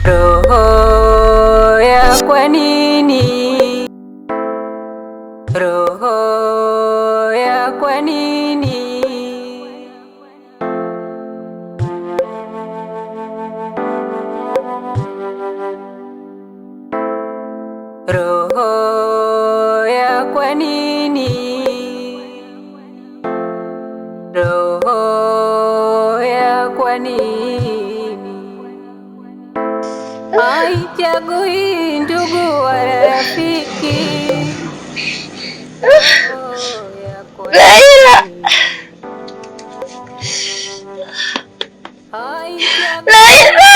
Roho ya kwa nini? Roho ya kwa nini? Roho ya kwa nini? Roho ya kwa nini? Haichagui ndugu wala rafiki. Laila, Laila,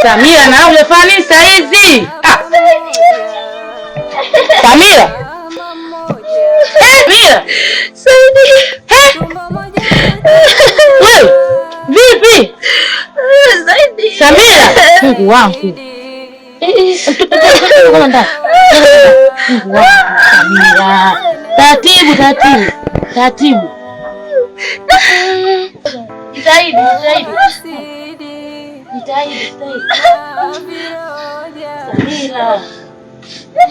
Samira, na unafanya nini saa hizi? Samira. Samira. Wewe, vipi? Samira, Mungu wangu. Samira. Taratibu. Jitahidi. Samira.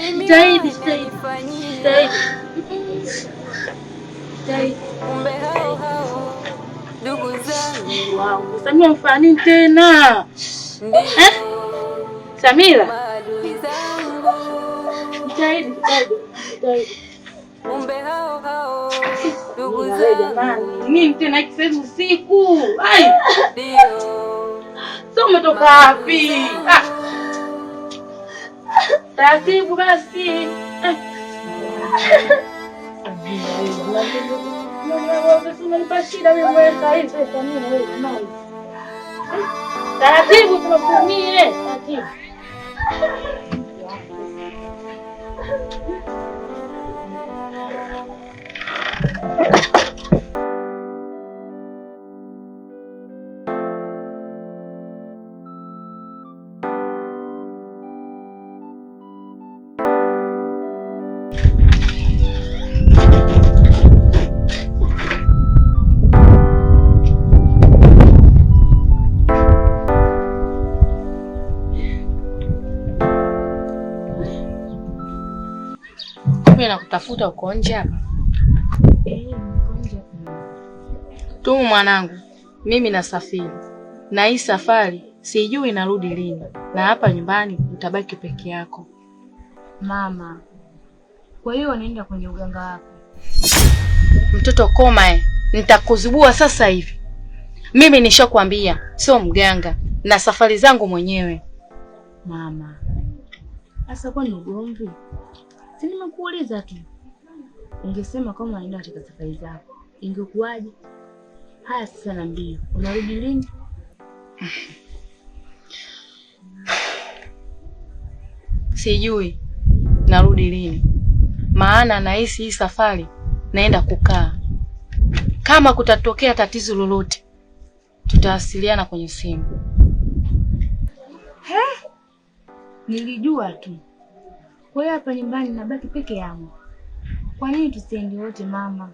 Jitahidi. Wow, Samira mfanya nini tena? Samira. Jitahidi. Ndugu zangu. Nini tena kisema usiku? Ai. Sio umetoka wapi? Taratibu basi. Taratibu tunakumie. Taratibu. Nakutafuta uko nje hapa. Tu mwanangu, mimi nasafiri. Na hii safari sijui narudi lini. Na hapa nyumbani utabaki peke yako. Mama. Kwa hiyo unaenda kwenye uganga wako? Mtoto koma nitakuzibua sasa hivi. Mimi nishakwambia sio mganga na safari zangu mwenyewe. Mama. Sasa kwa nini ugomvi? Si nimekuuliza tu. Ungesema kama unaenda katika safari zako, ingekuwaje? Haya sasa niambie, unarudi lini? Sijui narudi lini. Maana nahisi hii safari naenda kukaa. Kama kutatokea tatizo lolote, tutawasiliana kwenye simu. Nilijua tu. Kwa hiyo hapa nyumbani nabaki peke yangu. Kwa nini tusiende wote mama?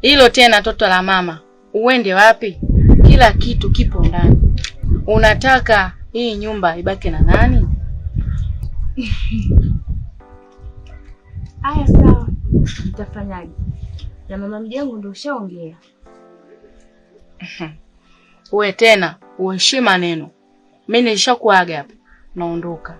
Hilo tena toto la mama. Uende wapi? Kila kitu kipo ndani. Unataka hii nyumba ibaki na nani? Aya sawa. Nitafanyaje? Na mama mjangu ndio ushaongea. Uwe tena uheshimu maneno. Mimi nilishakuaga hapa. Naondoka.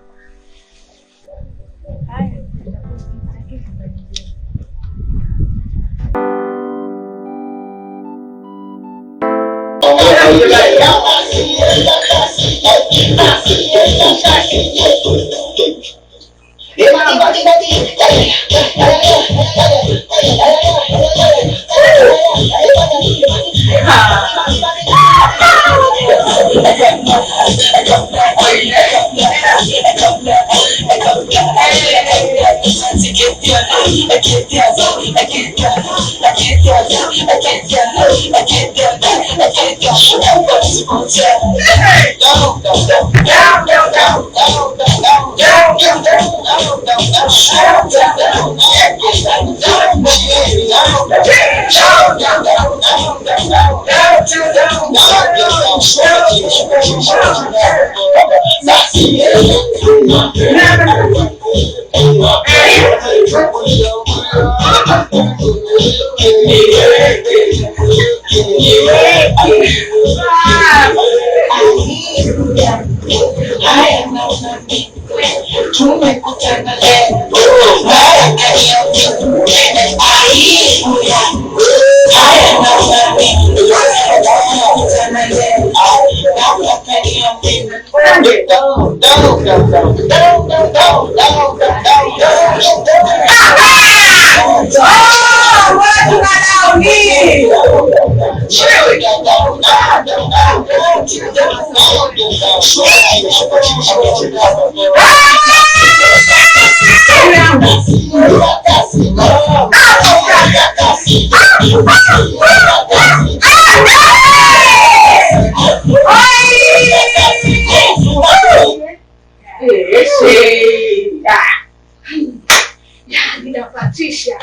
Ninapatisha.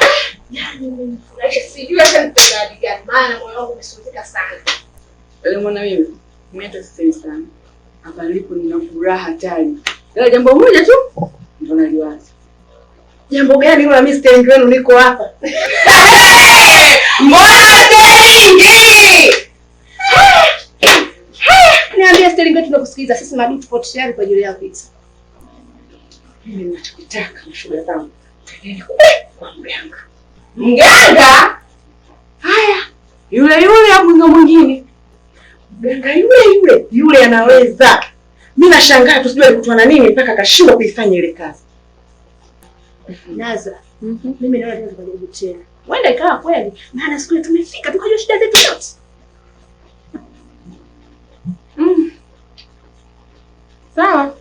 Yaani umenifurahisha. Sijui hata nitendani gani. Maana moyo wangu umesonzeka sana. Wewe mwana mimi, mimi hata sisemi sana. Hapa nilipo nina furaha hatari. Ila jambo moja tu ndio naliwaza. Jambo gani hilo? Na mimi stendi wenu niko hapa. Mbona stendi? Niambia stendi wetu tunakusikiliza. Sisi madutu tupo tayari kwa ajili ya pizza. Mimi ninachokitaka mashughuli zangu. Kwa mganga. Mganga? Haya, yule au mganga mwingine? Mganga yule anaweza. Mimi nashangaa tu sijui alikutwa na nini mpaka akashindwa kuifanya ile kazi. Naza. Mimi naona tunaweza kujaribu tena. Wenda ikawa kweli, maana siku ile tumefika tukajua shida zetu zote. Sawa.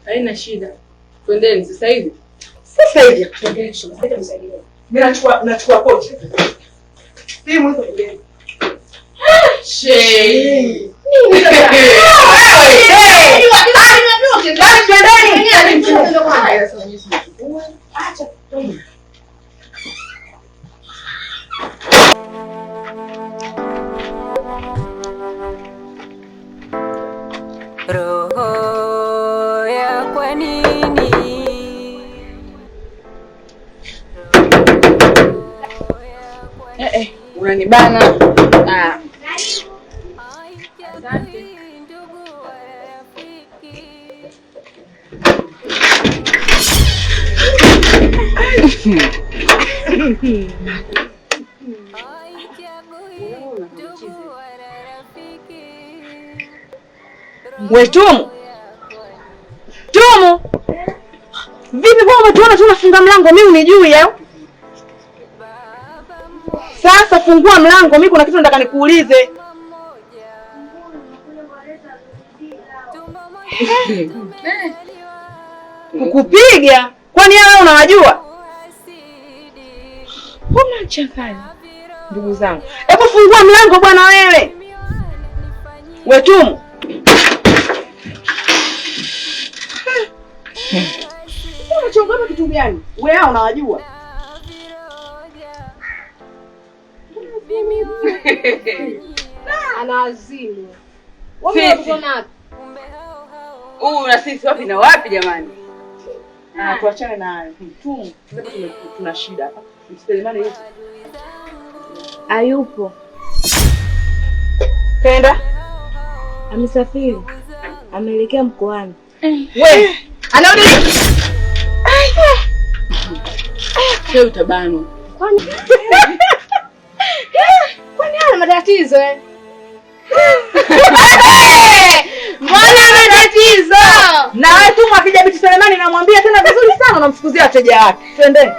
Haina shida. Twendeni sasa hivi. Sasa hivi tuendelee shule. Sasa tusaidie. Mimi nachukua pochi. Simu hizo ndio. Shei. Roho ya kwa nini? Unanibana. We Tumu. Tumu. Vipi kwa umetuona tunafunga mlango mimi unijui au? Sasa fungua mlango, mimi kuna kitu nataka nikuulize. Kukupiga? Kwani wewe unawajua? Mbona mchanganya? Ndugu zangu. Hebu fungua mlango bwana wewe. We Tumu. Unachongopa kitu gani? Wewe hao unawajua? Ana azimu. Wewe unaona Na sisi wapi na wapi jamani? Tuachane na hayo. Tumu, tuna shida hapa. Mstelemane yetu. Hayupo. Kenda? Amesafiri. Ameelekea mkoani. Wewe, anarudi. Sio utabanwa. kwani ana matatizo eh? Mbona matatizo? Na wewe Tumu akija Biti Selemani namwambia tena vizuri sana unamfukuzia wateja wake. Twende.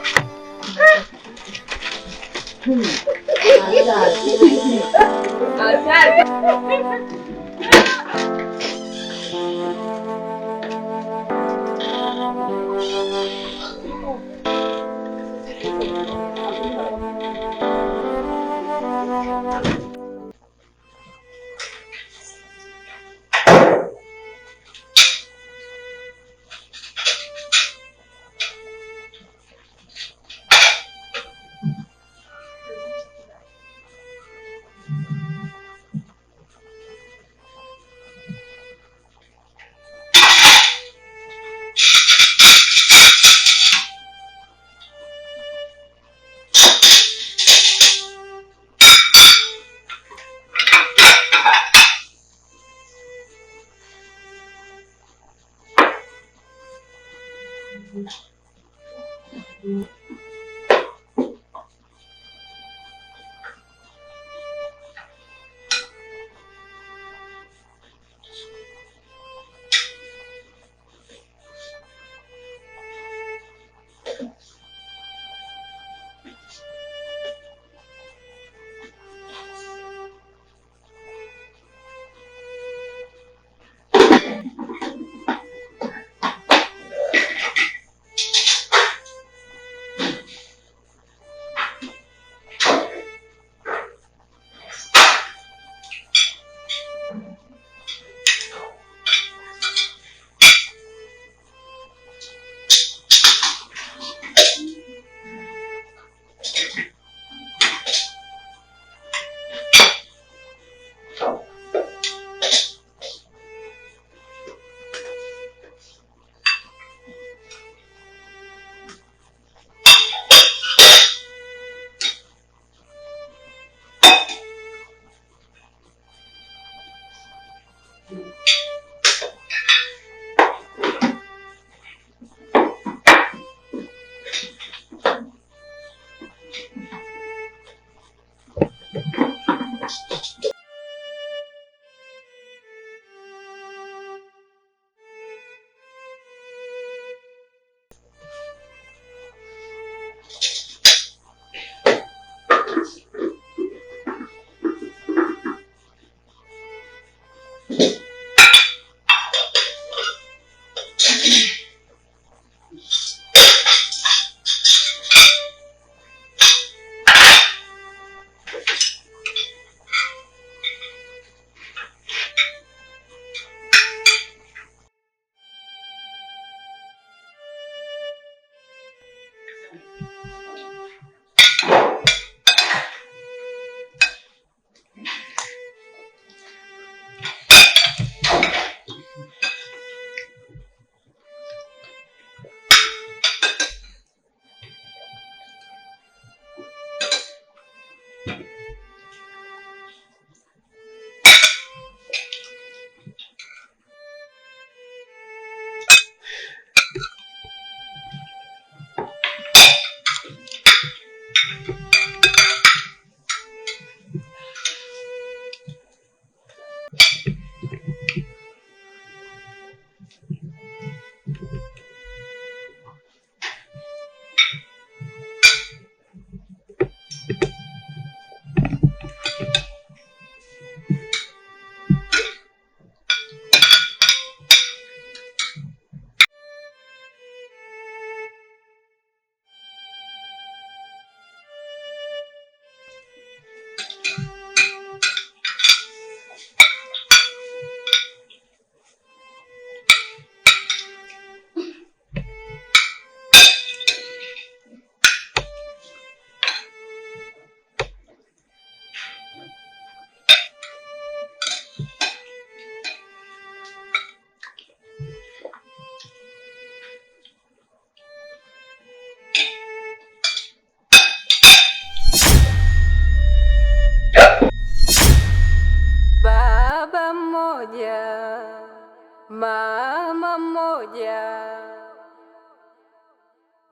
mama mmoja,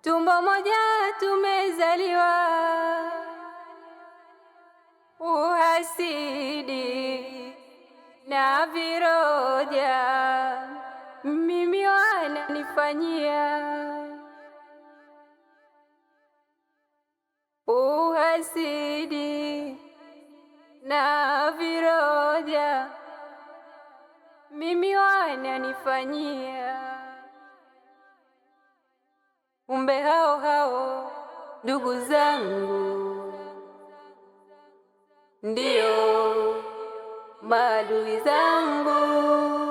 tumbo moja tumezaliwa, uhasidi na viroja mimi wananifanyia, uhasidi na viroja mimi wananifanyia. Kumbe hao hao ndugu zangu ndio maadui zangu.